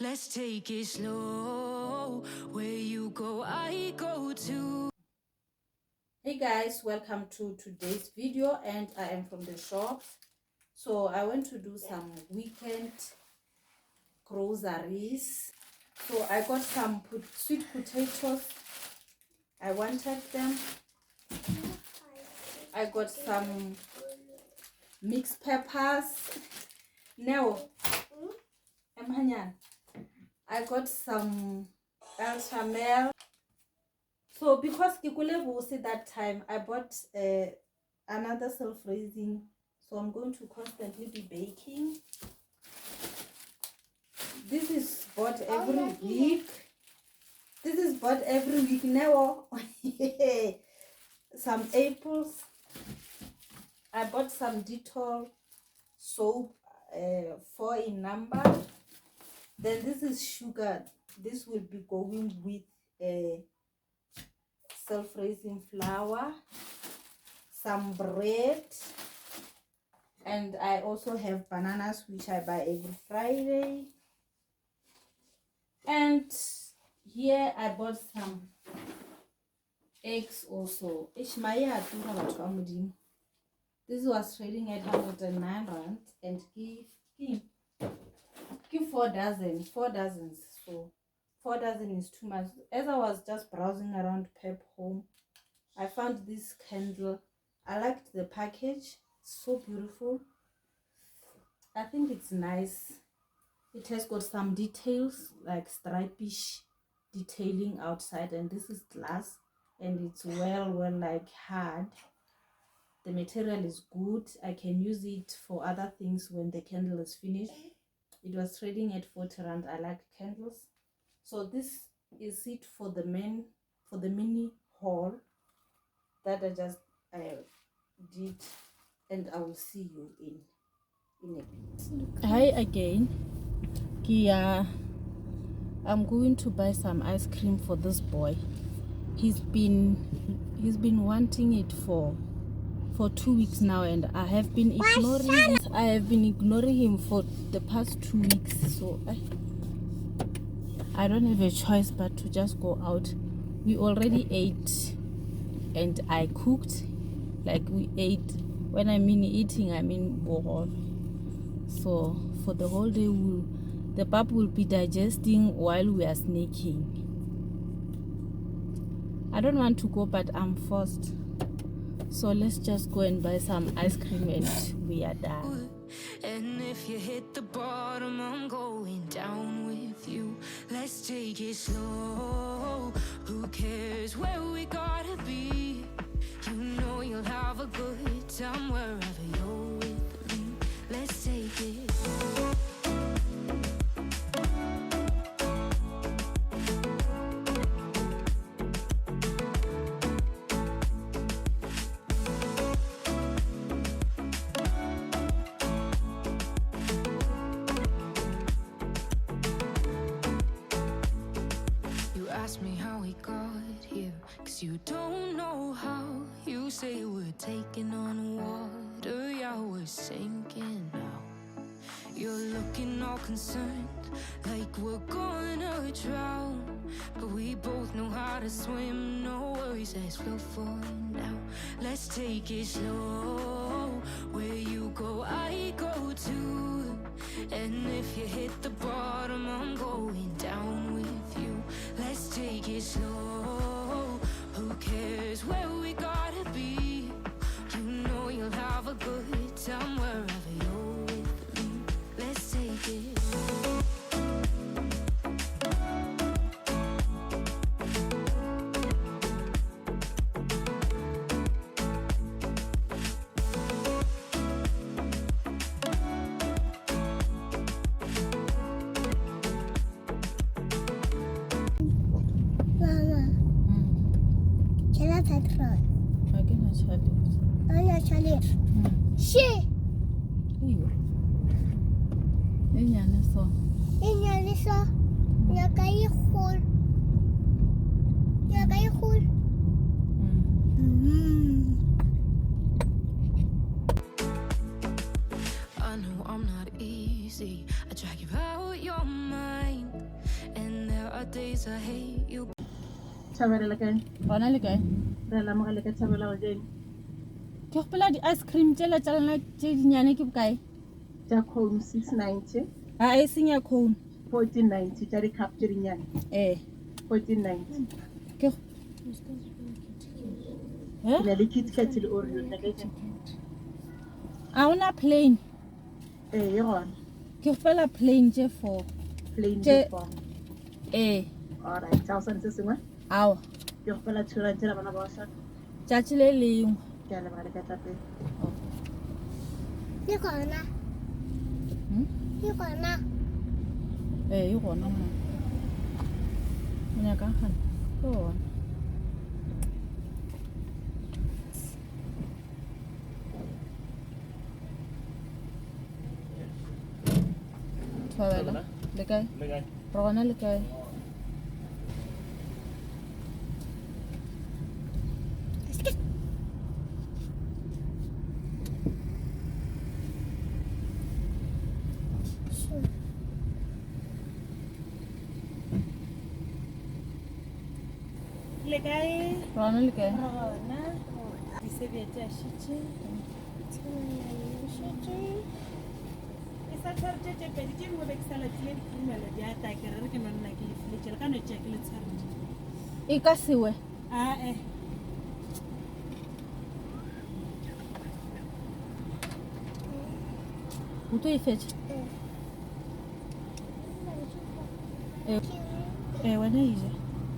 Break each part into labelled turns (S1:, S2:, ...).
S1: Let's take it slow. Where you go, I go too.
S2: Hey guys, welcome to today's video, and I am from the shops. So I went to do some weekend groceries. So I got some sweet potatoes. I wanted them. I got some mixed peppers. Now, I got some El Chamel. So because Kikule that time, I bought another self-raising. So I'm going to constantly be baking. This is bought every week. This is bought every week now. Some apples. I bought some Dettol soap, 4 in number. Then this is sugar. This will be going with self-raising flour, some bread, and I also have bananas, which I buy every Friday. And here I bought some eggs also. This was trading at 109 rand and give 4 dozen, 4 dozens. So 4 dozen is too much. As I was just browsing around Pep Home, I found this candle. I liked the package. It's so beautiful. I think it's nice. It has got some details like stripish detailing outside, and this is glass, and it's well like hard. The material is good. I can use it for other things when the candle is finished. It was trading at 40 rand. I like candles. So this is it for the mini haul that I just did, and I will see you in a bit. Hi again. Kia, I'm going to buy some ice cream for this boy. He's been wanting it for 2 weeks now, and I have been ignoring him for the past 2 weeks. So I don't have a choice but to just go out. We already ate, and I cooked. Like, we ate. When I mean eating, I mean bohol. So for the whole day, the pup will be digesting while we are snaking. I don't want to go, but I'm forced. So let's just go and buy some ice cream and we are done.
S1: And if you hit the bottom, I'm going down with you. Let's take it slow. Who cares where we gotta be? You know you'll have a good time wherever you're with me. Let's take it. Ask me how we got here, 'cause you don't know how. You say we're taking on water, yeah, we're sinking now. You're looking all concerned, like we're gonna drown. But we both know how to swim, no worries, let's float for now. Let's take it slow. Where you go, I go too. And if you hit the bottom, I'm going down with you. Let's take it slow. Who cares where we gotta be? You know you'll have a good time wherever you're with me. Let's take it. I know I'm not easy. I drag you out your mind. days I hate you.
S3: Thabela kae?
S4: Hona le kae?
S3: Re la mogale ka Thabela wa jeng.
S4: Ke gopola di-ice cream tsela tsa lona tse dinyane ke bokae?
S3: Tja cone 690,
S4: A e seng ya cone.
S3: 1490 tja di cup tse dinyane. 1490.
S4: Ke
S3: Ke na le Kit Kat le Oreo tja ke tjena.
S4: a ona plain.
S3: E gona.
S4: Ke gopola plain tse 4.
S3: Plain
S4: Tje-
S3: before. Alright, tja o sa ntse sengwe.
S4: Ao.
S3: Ke gopola tshwara tjela bana ba sa.
S4: Tšatši le lengwe.
S3: Ke a lebala ka tlape.
S5: Ke gona. Ke gona.
S4: E gona ngwana. O nyaka gana? Ke gona. Thabela, le kae? Re gona le kae?
S3: Le kae?
S4: Re gona le kae?
S3: Gona. Disebetse a shitse. E sa tshware tje pedi tje mo be ke sala tile di krumela di ata ke re ke nonna ke le fletšela ka no tje ke le tshware.
S4: E ka sewe. O tlo e fetša? Wena e ja.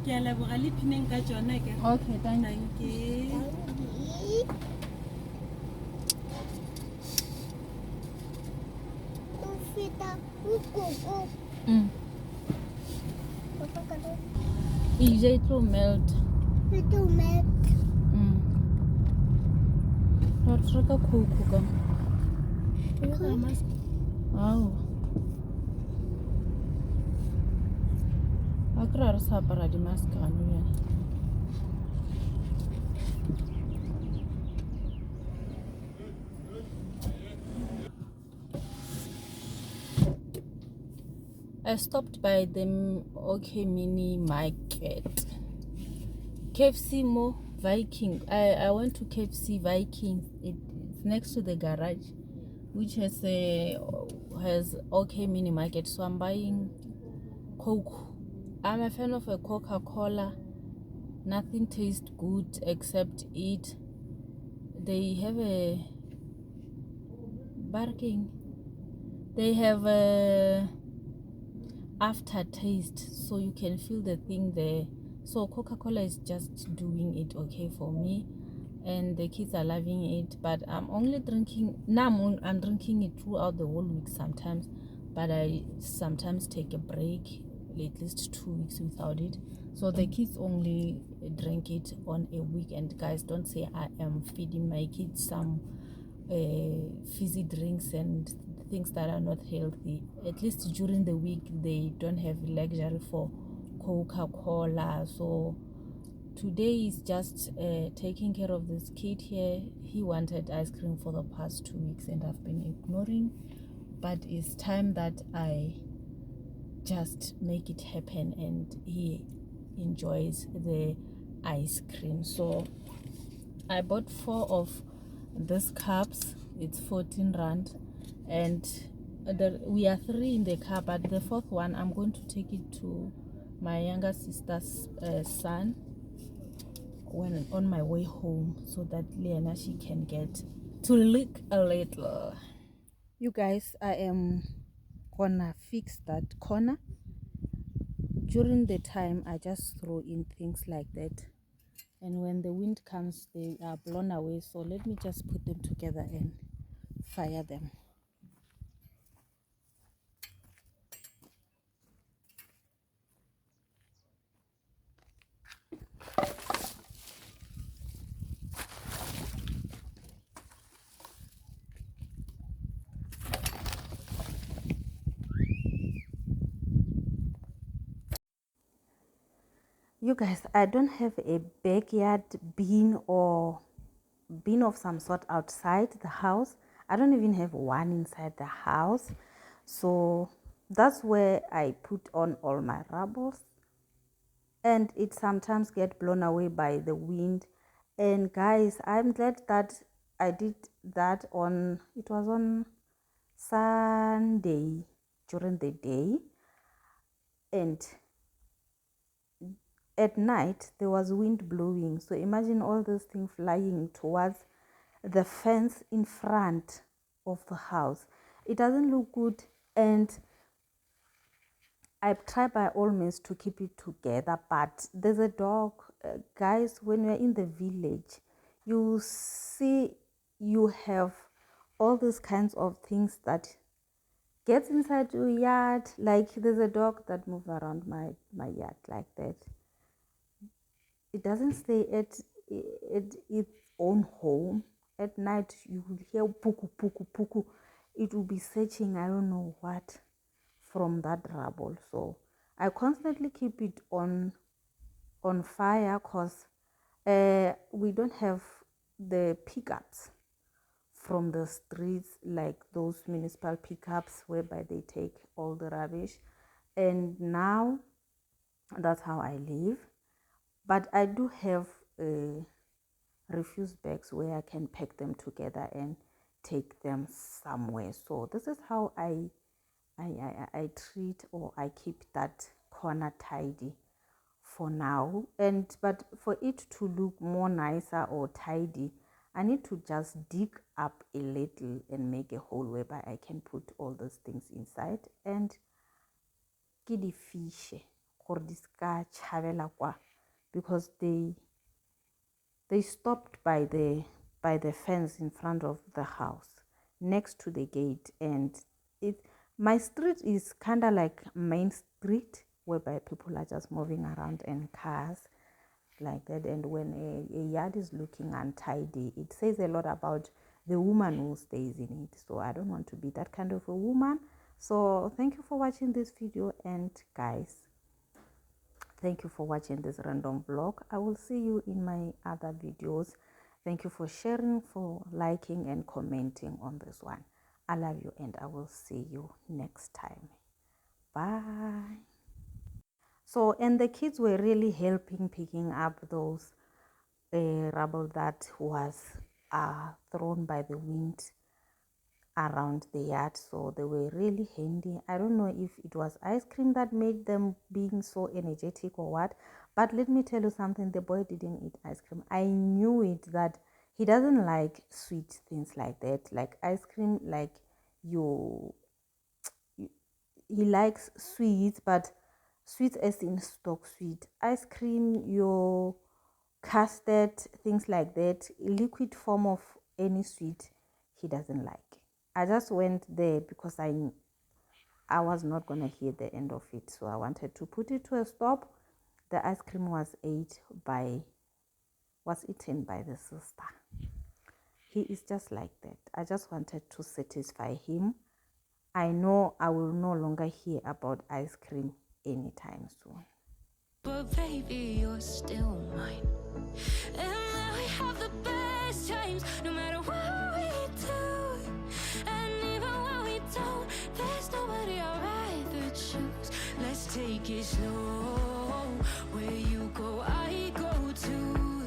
S3: Ke a leboga le pineng ka tsona ke.
S4: Okay, thank you.
S3: Thank you.
S5: Ufita ukoko.
S4: E ja e tlo melt.
S5: Ito met.
S4: Ra reka coke ka. Ao. A kry-a re sa apara di-mask gano yana. I stopped by the OK Mini Market. KFC Mo Viking. I went to KFC Viking. It's next to the garage, which has OK Mini Market. So I'm buying Coke. I'm a fan of a Coca-Cola. Nothing tastes good except it. They have a barking. They have a aftertaste, so you can feel the thing there. So Coca-Cola is just doing it okay for me, and the kids are loving it. But I'm only drinking now. I'm drinking it throughout the whole week sometimes, but I sometimes take a break, at least 2 weeks without it. So the kids only drink it on a weekend. Guys, don't say I am feeding my kids some fizzy drinks and things that are not healthy. At least during the week they don't have luxury for Coca-Cola. So today is just taking care of this kid here. He wanted ice cream for the past 2 weeks and I've been ignoring, but it's time that I just make it happen and he enjoys the ice cream. So I bought 4 of these cups. It's 14 rand, and we are 3 in the car, but the 4th one I'm going to take it to my younger sister's son when on my way home, so that Lena, she can get to lick a little. You guys, I am gonna fix that corner. During the time I just throw in things like that, and when the wind comes they are blown away. So let me just put them together and fire them. You guys, I don't have a backyard bin or bin of some sort outside the house. I don't even have one inside the house. So that's where I put on all my rubbles.
S2: and it sometimes get blown away by the wind. And guys, I'm glad that I did that it was on Sunday during the day, and at night there was wind blowing. So imagine all those things flying towards the fence in front of the house. It doesn't look good, and I try by all means to keep it together, but there's a dog. Guys, when you're in the village, you see you have all these kinds of things that gets inside your yard. Like there's a dog that moves around my yard like that. It doesn't stay at its own home. At night you will hear puku puku puku. It will be searching I don't know what from that rubble. So I constantly keep it on fire, because we don't have the pickups from the streets, like those municipal pickups whereby they take all the rubbish. And now that's how I live. But I do have refuse bags where I can pack them together and take them somewhere. So this is how I treat, or I keep that corner tidy for now. But for it to look more nicer or tidy, I need to just dig up a little and make a hole whereby I can put all those things inside, and ke di fishe gore di ska chabela kwa, because they stopped by the fence in front of the house next to the gate. And my street is kind of like main street whereby people are just moving around and cars like that. And when a yard is looking untidy, it says a lot about the woman who stays in it. So I don't want to be that kind of a woman. So thank you for watching this video, and guys, thank you for watching this random vlog. I will see you in my other videos. Thank you for sharing, for liking and commenting on this one. I love you, and I will see you next time. Bye. So, and the kids were really helping picking up those rubble that was thrown by the wind around the yard. So they were really handy. I don't know if it was ice cream that made them being so energetic or what, but let me tell you something, the boy didn't eat ice cream. I knew it that he doesn't like sweet things like that, like ice cream, like he likes sweets, but sweets as in stock sweet. Ice cream, your custard, things like that, liquid form of any sweet, he doesn't like. I just went there because I was not going to hear the end of it, so I wanted to put it to a stop. The ice cream was eaten by the sister. He is just like that. I just wanted to satisfy him. I know I will no longer hear about ice cream anytime soon.
S1: But baby, you're still mine. And now we have the best times, no matter what we do. And even when we don't, there's nobody I'd rather choose. Let's take it slow. Where you go, I go too.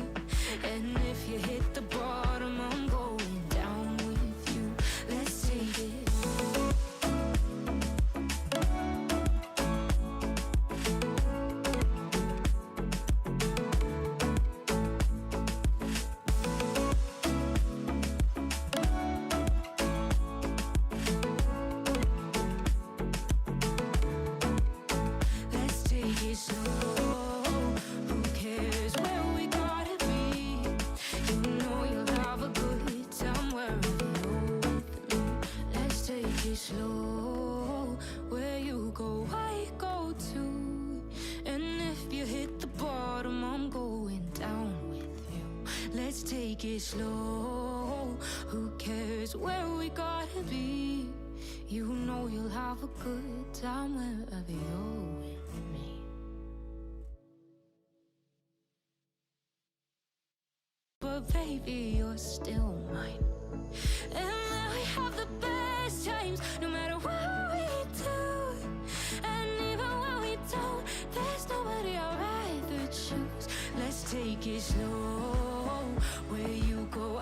S1: And if you hit the bottom, I'm going down with you. Let's take it. Slow, where you go, I go too. And if you hit the bottom, I'm going down with you. Let's take it slow. Who cares where we gotta be? You know you'll have a good time wherever you're with me. But baby, you're still mine. And now we have the best times, no matter what we do. And even when we don't, there's nobody I'd rather take it slow. Where you go,